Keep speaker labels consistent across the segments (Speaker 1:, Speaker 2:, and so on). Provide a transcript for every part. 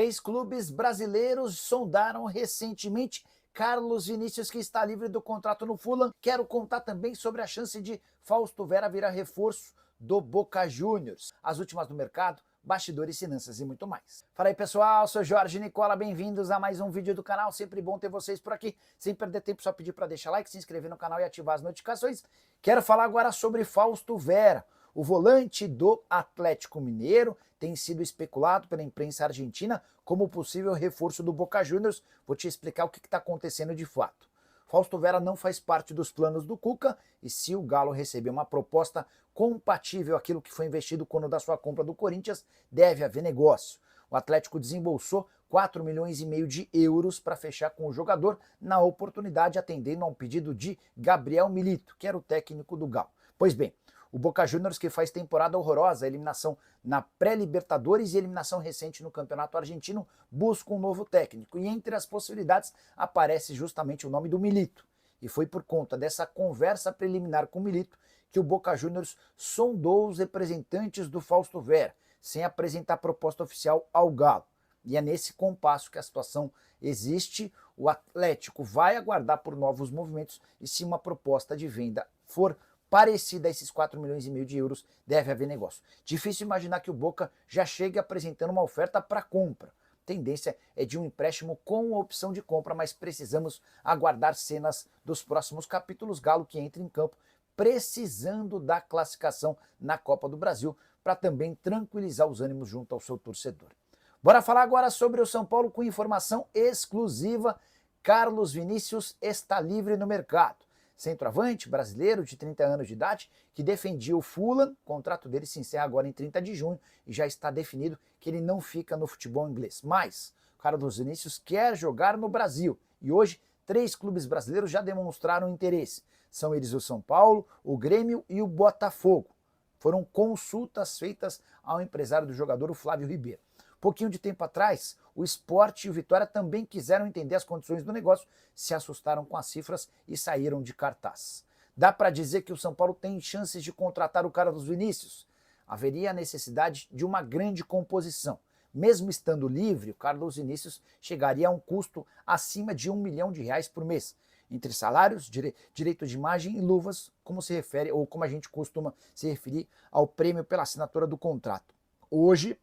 Speaker 1: Três clubes brasileiros sondaram recentemente Carlos Vinícius, que está livre do contrato no Fulham. Quero contar também sobre a chance de Fausto Vera virar reforço do Boca Juniors, as últimas do mercado, bastidores, finanças e muito mais. Fala aí, pessoal, sou Jorge Nicola, bem-vindos a mais um vídeo do canal. Sempre bom ter vocês por aqui. Sem perder tempo, só pedir para deixar like, se inscrever no canal e ativar as notificações. Quero falar agora sobre Fausto Vera. O volante do Atlético Mineiro tem sido especulado pela imprensa argentina como possível reforço do Boca Juniors. Vou te explicar o que está acontecendo de fato. Fausto Vera não faz parte dos planos do Cuca e se o Galo receber uma proposta compatível àquilo que foi investido quando da sua compra do Corinthians, deve haver negócio. O Atlético desembolsou 4,5 milhões de euros para fechar com o jogador, na oportunidade atendendo a um pedido de Gabriel Milito, que era o técnico do Galo. Pois bem, o Boca Juniors, que faz temporada horrorosa, eliminação na pré-Libertadores e eliminação recente no Campeonato Argentino, busca um novo técnico. E entre as possibilidades aparece justamente o nome do Milito. E foi por conta dessa conversa preliminar com o Milito que o Boca Juniors sondou os representantes do Fausto Vera, sem apresentar proposta oficial ao Galo. E é nesse compasso que a situação existe. O Atlético vai aguardar por novos movimentos e se uma proposta de venda for parecida a esses 4,5 milhões de euros, deve haver negócio. Difícil imaginar que o Boca já chegue apresentando uma oferta para compra. A tendência é de um empréstimo com opção de compra, mas precisamos aguardar cenas dos próximos capítulos. Galo que entra em campo precisando da classificação na Copa do Brasil para também tranquilizar os ânimos junto ao seu torcedor. Bora falar agora sobre o São Paulo com informação exclusiva. Carlos Vinícius está livre no mercado. Centroavante brasileiro de 30 anos de idade, que defendia o Fulham, o contrato dele se encerra agora em 30 de junho e já está definido que ele não fica no futebol inglês. Mas o Carlos Vinícius quer jogar no Brasil e hoje 3 clubes brasileiros já demonstraram interesse. São eles o São Paulo, o Grêmio e o Botafogo. Foram consultas feitas ao empresário do jogador, o Flávio Ribeiro. Pouquinho de tempo atrás, o Sport e o Vitória também quiseram entender as condições do negócio, se assustaram com as cifras e saíram de cartaz. Dá para dizer que o São Paulo tem chances de contratar o Carlos Vinícius? Haveria a necessidade de uma grande composição. Mesmo estando livre, o Carlos Vinícius chegaria a um custo acima de R$1 milhão por mês, entre salários, direito de imagem e luvas, como se refere, ou como a gente costuma se referir ao prêmio pela assinatura do contrato. Hoje,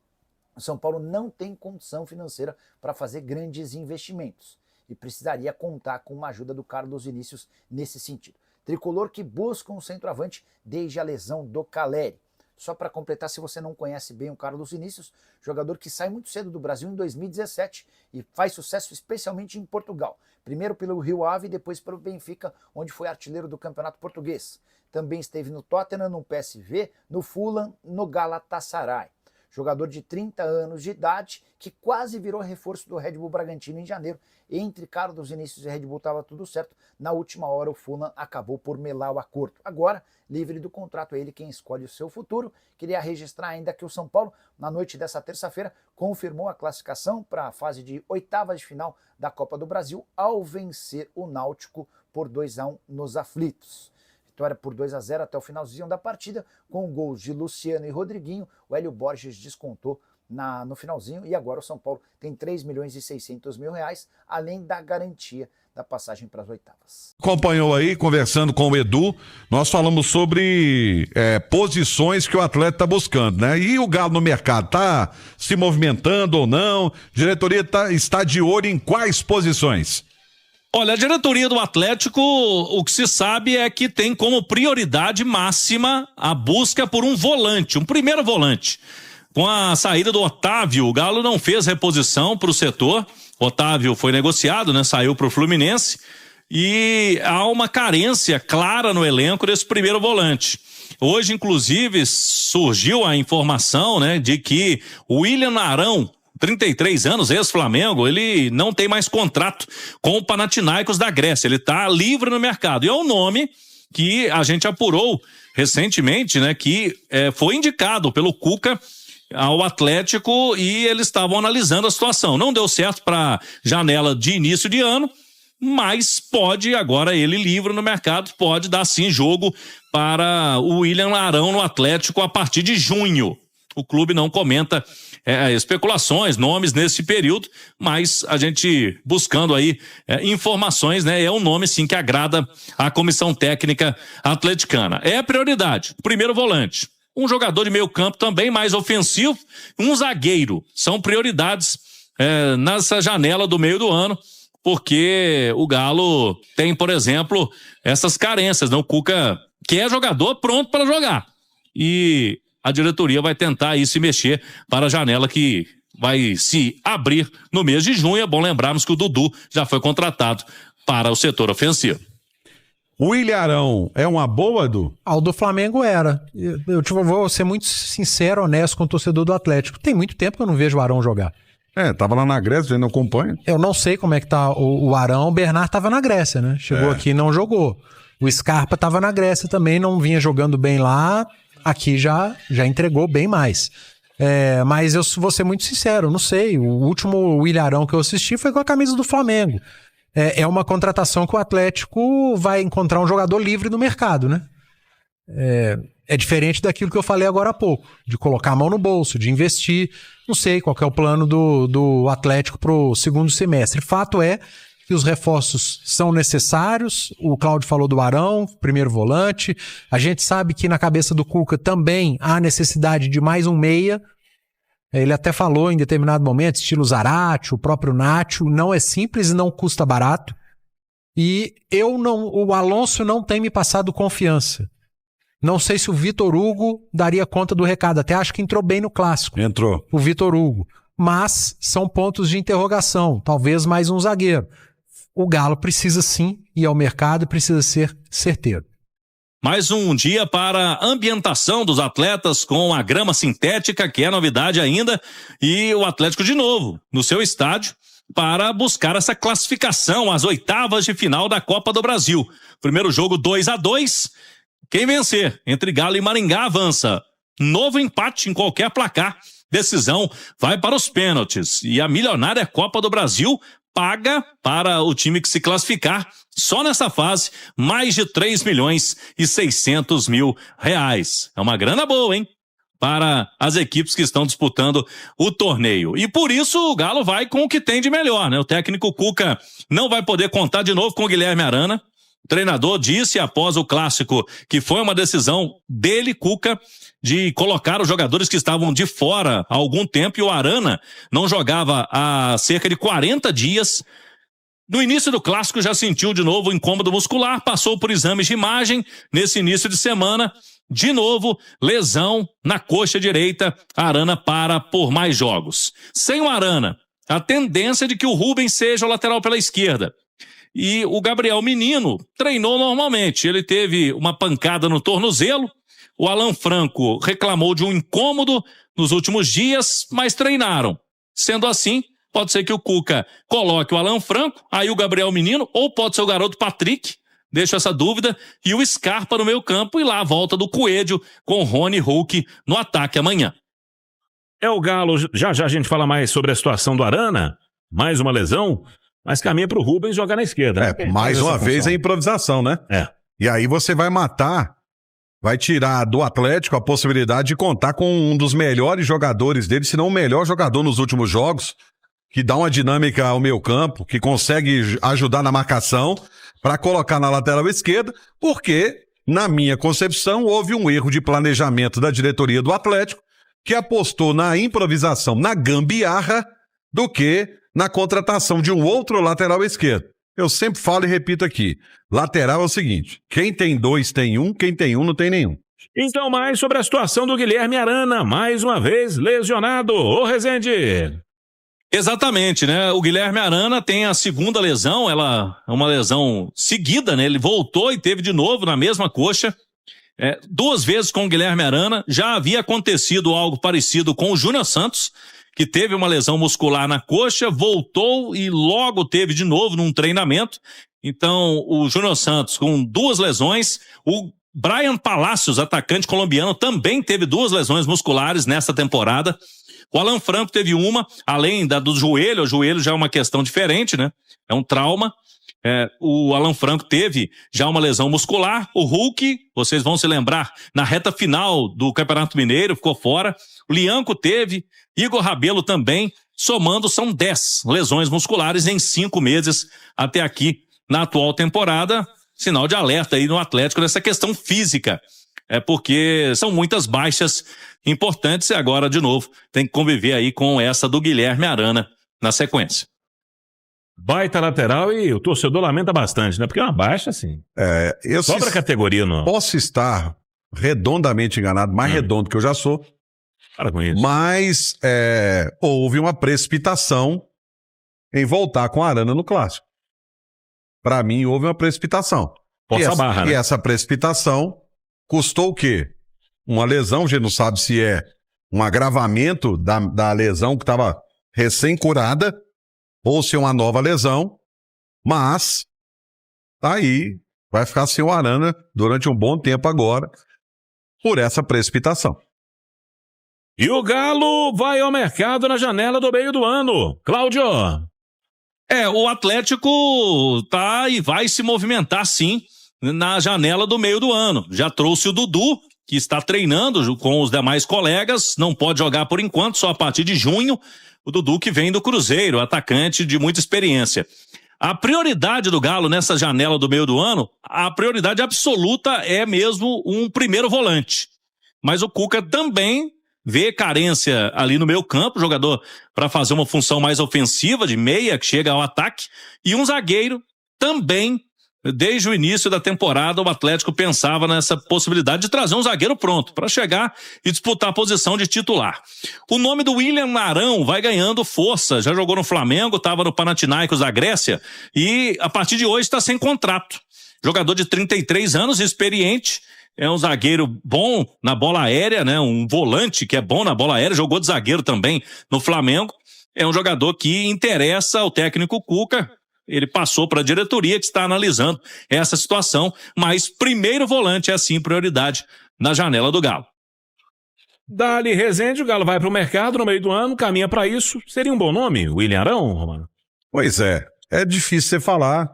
Speaker 1: o São Paulo não tem condição financeira para fazer grandes investimentos e precisaria contar com uma ajuda do Carlos Vinícius nesse sentido. Tricolor que busca um centroavante desde a lesão do Caleri. Só para completar, se você não conhece bem o Carlos Vinícius, jogador que sai muito cedo do Brasil em 2017 e faz sucesso especialmente em Portugal. Primeiro pelo Rio Ave e depois pelo Benfica, onde foi artilheiro do Campeonato Português. Também esteve no Tottenham, no PSV, no Fulham, no Galatasaray. Jogador de 30 anos de idade, que quase virou reforço do Red Bull Bragantino em janeiro. Entre Carlos Vinícius e Red Bull estava tudo certo. Na última hora o Fulham acabou por melar o acordo. Agora, livre do contrato, é ele quem escolhe o seu futuro. Queria registrar ainda que o São Paulo, na noite dessa terça-feira, confirmou a classificação para a fase de oitavas de final da Copa do Brasil ao vencer o Náutico por 2-1 nos aflitos. Vitória por 2-0 até o finalzinho da partida, com gols de Luciano e Rodriguinho. O Hélio Borges descontou no finalzinho e agora o São Paulo tem R$3.600.000, além da garantia da passagem para as oitavas.
Speaker 2: Acompanhou aí, conversando com o Edu, nós falamos sobre posições que o atleta está buscando, né? E o Galo no mercado está se movimentando ou não? A diretoria está de olho em quais posições?
Speaker 3: Olha, a diretoria do Atlético, o que se sabe é que tem como prioridade máxima a busca por um volante, um primeiro volante. Com a saída do Otávio, o Galo não fez reposição para o setor. Otávio foi negociado, né? Saiu para o Fluminense e há uma carência clara no elenco desse primeiro volante. Hoje, inclusive, surgiu a informação, né, de que o William Arão, 33 anos, ex-Flamengo, ele não tem mais contrato com o Panathinaikos da Grécia, ele está livre no mercado. E é um nome que a gente apurou recentemente, né, que foi indicado pelo Cuca ao Atlético e eles estavam analisando a situação. Não deu certo para janela de início de ano, mas pode, agora ele livre no mercado, pode dar sim jogo para o William Arão no Atlético a partir de junho. O clube não comenta especulações, nomes nesse período, mas a gente buscando aí informações, né? É um nome sim que agrada a comissão técnica atleticana. É a prioridade, primeiro volante. Um jogador de meio campo também mais ofensivo, um zagueiro. São prioridades nessa janela do meio do ano, porque o Galo tem, por exemplo, essas carências, né? O Cuca quer jogador pronto para jogar. E a diretoria vai tentar aí se mexer para a janela que vai se abrir no mês de junho. É bom lembrarmos que o Dudu já foi contratado para o setor ofensivo.
Speaker 2: O Ilharão é uma boa, Edu?
Speaker 4: O do Flamengo era. Eu vou ser muito sincero, honesto com o torcedor do Atlético. Tem muito tempo que eu não vejo o Arão jogar.
Speaker 2: Tava lá na Grécia, ele não acompanha.
Speaker 4: Eu não sei como é que tá o Arão. O Bernard tava na Grécia, né? Chegou aqui e não jogou. O Scarpa tava na Grécia também, não vinha jogando bem lá. Aqui já entregou bem mais. Mas eu vou ser muito sincero, não sei. O último Ilharão que eu assisti foi com a camisa do Flamengo. É uma contratação que o Atlético vai encontrar um jogador livre no mercado, né? É diferente daquilo que eu falei agora há pouco, de colocar a mão no bolso, de investir. Não sei qual que é o plano do Atlético para o segundo semestre. Fato é que os reforços são necessários. O Cláudio falou do Arão, primeiro volante. A gente sabe que na cabeça do Cuca também há necessidade de mais um meia. Ele até falou em determinado momento, estilo Zarate, o próprio Nacho. Não é simples e não custa barato. E o Alonso não tem me passado confiança. Não sei se o Vitor Hugo daria conta do recado. Até acho que entrou bem no clássico.
Speaker 2: Entrou.
Speaker 4: O Vitor Hugo. Mas são pontos de interrogação. Talvez mais um zagueiro. O Galo precisa sim ir ao mercado e precisa ser certeiro.
Speaker 3: Mais um dia para a ambientação dos atletas com a grama sintética, que é novidade ainda, e o Atlético de novo no seu estádio para buscar essa classificação às oitavas de final da Copa do Brasil. Primeiro jogo 2-2, quem vencer entre Galo e Maringá avança. Novo empate em qualquer placar, decisão vai para os pênaltis, e a milionária Copa do Brasil paga para o time que se classificar, só nessa fase, mais de 3.600.000 reais. É uma grana boa, hein? Para as equipes que estão disputando o torneio. E por isso o Galo vai com o que tem de melhor, né? O técnico Cuca não vai poder contar de novo com o Guilherme Arana. O treinador disse após o clássico que foi uma decisão dele, Cuca, de colocar os jogadores que estavam de fora há algum tempo, e o Arana não jogava há cerca de 40 dias. No início do clássico já sentiu de novo o incômodo muscular, passou por exames de imagem nesse início de semana. De novo, lesão na coxa direita, Arana para por mais jogos. Sem o Arana, a tendência é de que o Rubens seja o lateral pela esquerda. E o Gabriel Menino treinou normalmente, ele teve uma pancada no tornozelo. O Alan Franco reclamou de um incômodo nos últimos dias, mas treinaram. Sendo assim, pode ser que o Cuca coloque o Alan Franco, aí o Gabriel Menino, ou pode ser o garoto Patrick, deixo essa dúvida, e o Scarpa no meio campo, e lá a volta do Coelho com Rony Hulk no ataque amanhã.
Speaker 5: O Galo, já a gente fala mais sobre a situação do Arana, mais uma lesão, mas caminha pro Rubens jogar na esquerda.
Speaker 2: Mais uma vez a improvisação, né? E aí você vai tirar do Atlético a possibilidade de contar com um dos melhores jogadores dele, se não o melhor jogador nos últimos jogos, que dá uma dinâmica ao meio campo, que consegue ajudar na marcação para colocar na lateral esquerda, porque, na minha concepção, houve um erro de planejamento da diretoria do Atlético, que apostou na improvisação, na gambiarra, do que na contratação de um outro lateral esquerdo. Eu sempre falo e repito aqui, lateral é o seguinte, quem tem dois tem um, quem tem um não tem nenhum.
Speaker 5: Então mais sobre a situação do Guilherme Arana, mais uma vez lesionado. Ô Rezende!
Speaker 3: Exatamente, né? O Guilherme Arana tem a segunda lesão, ela é uma lesão seguida, né? Ele voltou e teve de novo na mesma coxa. 2 vezes com o Guilherme Arana. Já havia acontecido algo parecido com o Júnior Santos, que teve uma lesão muscular na coxa, voltou e logo teve de novo num treinamento. Então, o Júnior Santos com 2 lesões, o Brian Palacios, atacante colombiano, também teve 2 lesões musculares nessa temporada. O Alan Franco teve uma, além do joelho, o joelho já é uma questão diferente, né? É um trauma. O Alan Franco teve já uma lesão muscular. O Hulk, vocês vão se lembrar, na reta final do Campeonato Mineiro, ficou fora. O Lianco teve, Igor Rabelo também. Somando, são 10 lesões musculares em 5 meses até aqui na atual temporada. Sinal de alerta aí no Atlético nessa questão física. Porque são muitas baixas importantes e agora, de novo, tem que conviver aí com essa do Guilherme Arana na sequência.
Speaker 5: Baita lateral e o torcedor lamenta bastante, né? Porque é uma baixa, assim. Sobra categoria, não.
Speaker 2: Posso estar redondamente enganado, mais redondo que eu já sou.
Speaker 5: Para com isso.
Speaker 2: Mas houve uma precipitação em voltar com a Arana no Clássico. Para mim, houve uma precipitação.
Speaker 5: Né?
Speaker 2: E essa precipitação custou o quê? Uma lesão, a gente não sabe se é um agravamento da lesão que estava recém-curada ou se é uma nova lesão, mas tá aí, vai ficar sem o Arana durante um bom tempo agora por essa precipitação.
Speaker 5: E o Galo vai ao mercado na janela do meio do ano. Cláudio.
Speaker 3: O Atlético tá e vai se movimentar sim na janela do meio do ano. Já trouxe o Dudu, que está treinando com os demais colegas, não pode jogar por enquanto, só a partir de junho. O Dudu que vem do Cruzeiro, atacante de muita experiência. A prioridade do Galo nessa janela do meio do ano, a prioridade absoluta é mesmo um primeiro volante. Mas o Cuca também vê carência ali no meio campo, jogador para fazer uma função mais ofensiva, de meia, que chega ao ataque, e um zagueiro também. Desde o início da temporada, o Atlético pensava nessa possibilidade de trazer um zagueiro pronto para chegar e disputar a posição de titular. O nome do William Arão vai ganhando força, já jogou no Flamengo, estava no Panathinaikos da Grécia e a partir de hoje está sem contrato. Jogador de 33 anos, experiente, é um zagueiro bom na bola aérea, né? Um volante que é bom na bola aérea, jogou de zagueiro também no Flamengo. É um jogador que interessa ao técnico Cuca. Ele passou para a diretoria que está analisando essa situação, mas primeiro volante é sim prioridade na janela do Galo.
Speaker 5: Dali Rezende, o Galo vai para o mercado no meio do ano, caminha para isso. Seria um bom nome, William Arão, Romano?
Speaker 2: Pois é difícil você falar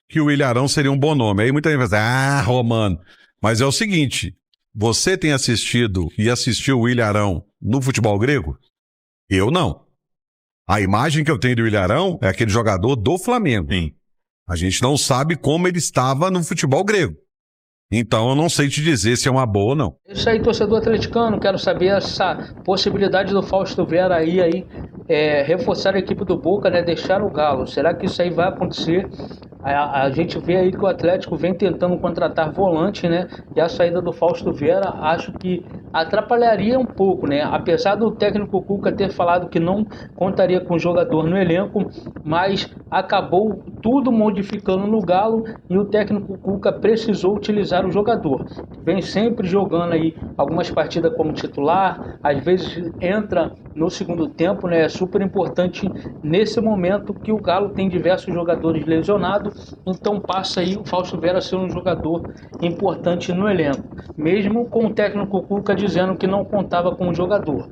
Speaker 2: que o William Arão seria um bom nome. Aí muita gente vai dizer, Romano, mas é o seguinte, você tem assistido e assistiu o William Arão no futebol grego? Eu não. A imagem que eu tenho do William Arão é aquele jogador do Flamengo.
Speaker 5: Sim.
Speaker 2: A gente não sabe como ele estava no futebol grego. Então eu não sei te dizer se é uma boa ou não.
Speaker 6: Isso aí, torcedor atleticano, quero saber essa possibilidade do Fausto Vera aí reforçar a equipe do Boca, né, deixar o Galo. Será que isso aí vai acontecer? A gente vê aí que o Atlético vem tentando contratar volante, né? E a saída do Fausto Vera acho que atrapalharia um pouco, né? Apesar do técnico Cuca ter falado que não contaria com o jogador no elenco, mas acabou tudo modificando no Galo e o técnico Cuca precisou utilizar o jogador. Vem sempre jogando aí algumas partidas como titular, às vezes entra no segundo tempo, né? É super importante nesse momento que o Galo tem diversos jogadores lesionados. Então passa aí o Fausto Vera a ser um jogador importante no elenco, mesmo com o técnico Cuca dizendo que não contava com o jogador.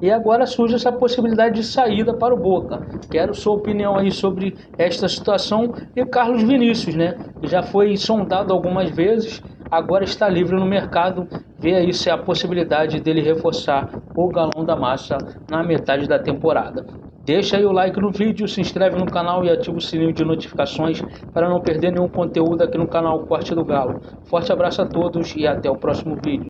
Speaker 6: E agora surge essa possibilidade de saída para o Boca. Quero sua opinião aí sobre esta situação. E o Carlos Vinícius, né? Que já foi sondado algumas vezes, agora está livre no mercado. Vê aí se há a possibilidade dele reforçar o Galão da Massa na metade da temporada. Deixa aí o like no vídeo, se inscreve no canal e ativa o sininho de notificações para não perder nenhum conteúdo aqui no canal Corte do Galo. Forte abraço a todos e até o próximo vídeo.